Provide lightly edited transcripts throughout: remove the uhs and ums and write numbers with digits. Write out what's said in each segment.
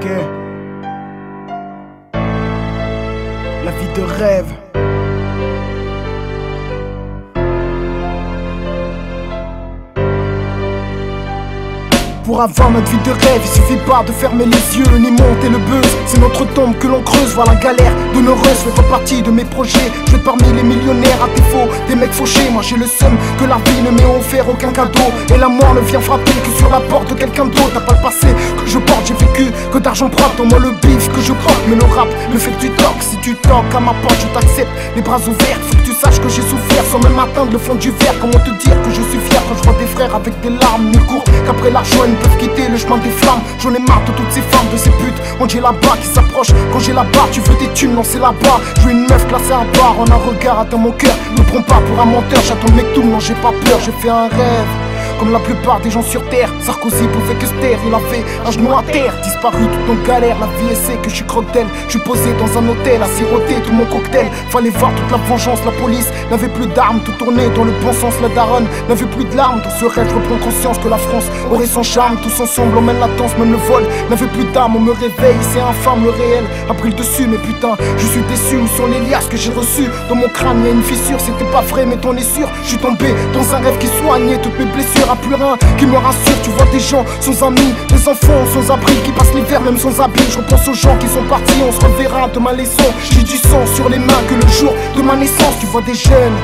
Ok. La vie de rêve. Pour avoir notre vie de rêve, il suffit pas de fermer les yeux ni monter le buzz. C'est notre tombe que l'on creuse, voir la galère douloureuse fait pas partie de mes projets. Je vais parmi les millionnaires à défaut des mecs fauchés. Moi j'ai le seum que la vie ne m'ait offert aucun cadeau, et la mort ne vient frapper que sur la porte de quelqu'un d'autre. T'as pas le passé que je porte, j'ai vécu que d'argent propre. Moi le bif que je porte, mais le rap me fait que tu toques. Si tu toques à ma porte, je t'accepte les bras ouverts. Faut que tu saches que j'ai souffert sans même atteindre le fond du verre. Comment te dire que je suis fier quand je vois des frères avec des larmes ne courent qu'après l'argent, ils ne peuvent quitter le chemin des flammes. J'en ai marre de toutes ces femmes, de ces putes on dit là-bas qui s'approchent. Quand j'ai la barre, tu veux des thunes, non c'est là-bas. Je veux une meuf classée à bar, en un regard atteint mon cœur. Ne prends pas pour un menteur, j'attends le mec tout, non j'ai pas peur. J'ai fait un rêve comme la plupart des gens sur terre. Sarkozy pouvait que se taire, il a fait un genou à terre. Disparu toute nos galères, la vie essaie que je suis croque-d'elle. Je suis posé dans un hôtel à siroter tout mon cocktail. Fallait voir toute la vengeance, la police n'avait plus d'armes. Tout tournait dans le bon sens, la daronne n'avait plus de larmes. Dans ce rêve je reprends conscience que la France aurait son charme. Tous ensemble on mène la danse, même le vol n'avait plus d'armes. On me réveille, c'est infâme, le réel a pris le dessus. Mais putain, je suis déçu, où sont les liasses que j'ai reçues? Dans mon crâne y'a une fissure, c'était pas vrai mais t'en es sûr. Je suis tombé dans un rêve qui soignait toutes mes blessures. A plus rien qui me rassure, tu vois des gens sans amis, des enfants sans abri qui passent l'hiver même sans habit. Je repense aux gens qui sont partis, on se reverra demain les sons. J'ai du sang sur les mains que le jour de ma naissance. Tu vois des jeunes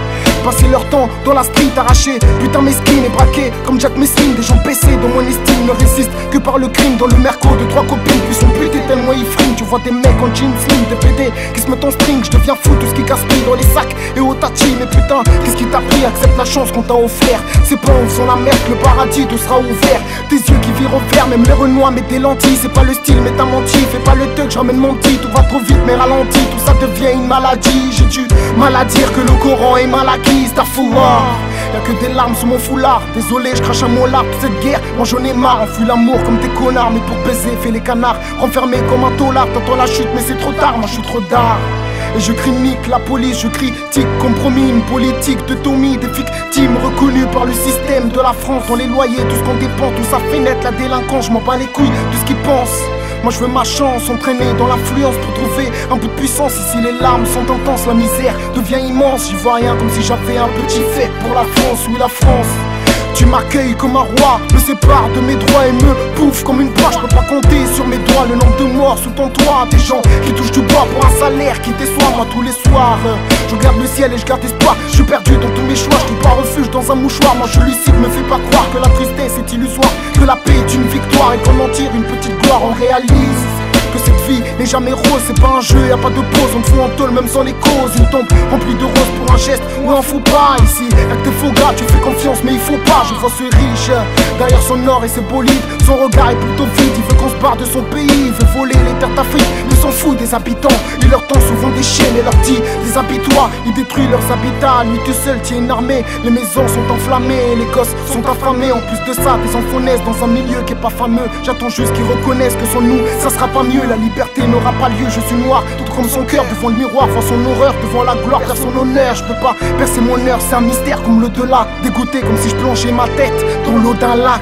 passer leur temps dans la street arrachés, putain mesquine et braqués comme Jack Mesquine. Des gens baissés dont mon estime ne résiste que par le crime. Dans le merco de trois copines puis sont butés tellement ils friment. Tu vois des mecs en jeans slim, des PD qui se mettent en string. Je deviens fou, tout ce qui gaspille dans les sacs et au tati. Mais putain, qu'est-ce qui t'a pris? Accepte la chance qu'on t'a offert. C'est pas en faisant la merde que le paradis tout sera ouvert. Tes yeux qui virent au vert, même les renois mettent des lentilles. C'est pas le style mais t'as menti, fais pas le thug, je ramène mon petit. Tout va trop vite mais ralentis, tout ça devient une maladie. J'ai du mal à dire que le Coran est mal acquis, t'as fou. Y'a que des larmes sous mon foulard. Désolé, je crache un mot là. Toute cette guerre, moi j'en ai marre. On fuit l'amour comme des connards, mais pour baiser, fais les canards. Renfermé comme un taulard, t'entends la chute, mais c'est trop tard. Moi je suis trop tard. Et je critique la police, je critique compromis, une politique de Tommy, des victimes reconnues par le système de la France. Dans les loyers, tout ce qu'on dépend, tout ça fait naître la délinquance. Je m'en bats les couilles de ce qu'ils pensent. Moi je veux ma chance, entraîner dans l'influence pour trouver un peu de puissance. Ici les larmes sont intenses, la misère devient immense. J'y vois rien comme si j'avais un petit fait pour la France, oui la France. Tu m'accueilles comme un roi, me sépare de mes droits et me bouffe comme une proie. Je peux pas compter sur mes doigts le nombre de morts sous ton toit. Des gens qui touchent du bois pour un salaire qui déçoit. Moi tous les soirs, je regarde le ciel et je garde espoir. Je suis perdu dans tous mes choix, je trouve pas refuge dans un mouchoir. Moi je lucide, me fais pas croire que la tristesse est illusoire, que la paix est une victoire et qu'en en tire une petite gloire. On réalise que cette vie n'est jamais rose, c'est pas un jeu, y'a pas de pause. On me fout en tôle même sans les causes. Une tombe remplie de roses pour un geste ou un faux pas. Ici, y'a que des faux gars, tu fais confiance mais il faut pas. Je vois ce riche, derrière son or et ses bolides. Son regard est plutôt vide, il veut qu'on se barre de son pays. Il veut voler les terres d'Afrique, il s'en fout des habitants. Il leur tend souvent des chaînes et leur dit déshabille-toi. Il détruit leurs habitats, lui tout seul tient une armée. Les maisons sont enflammées, les gosses sont affamés. En plus de ça, des enfants naissent dans un milieu qui est pas fameux. J'attends juste qu'ils reconnaissent que sans nous, ça sera pas mieux. La liberté n'aura pas lieu, je suis noir, tout comme son cœur devant le miroir, voir son horreur, devant la gloire, faire son honneur. Je peux pas percer mon heure, c'est un mystère comme l'au-delà. Dégoûté comme si je plongeais ma tête dans l'eau d'un lac.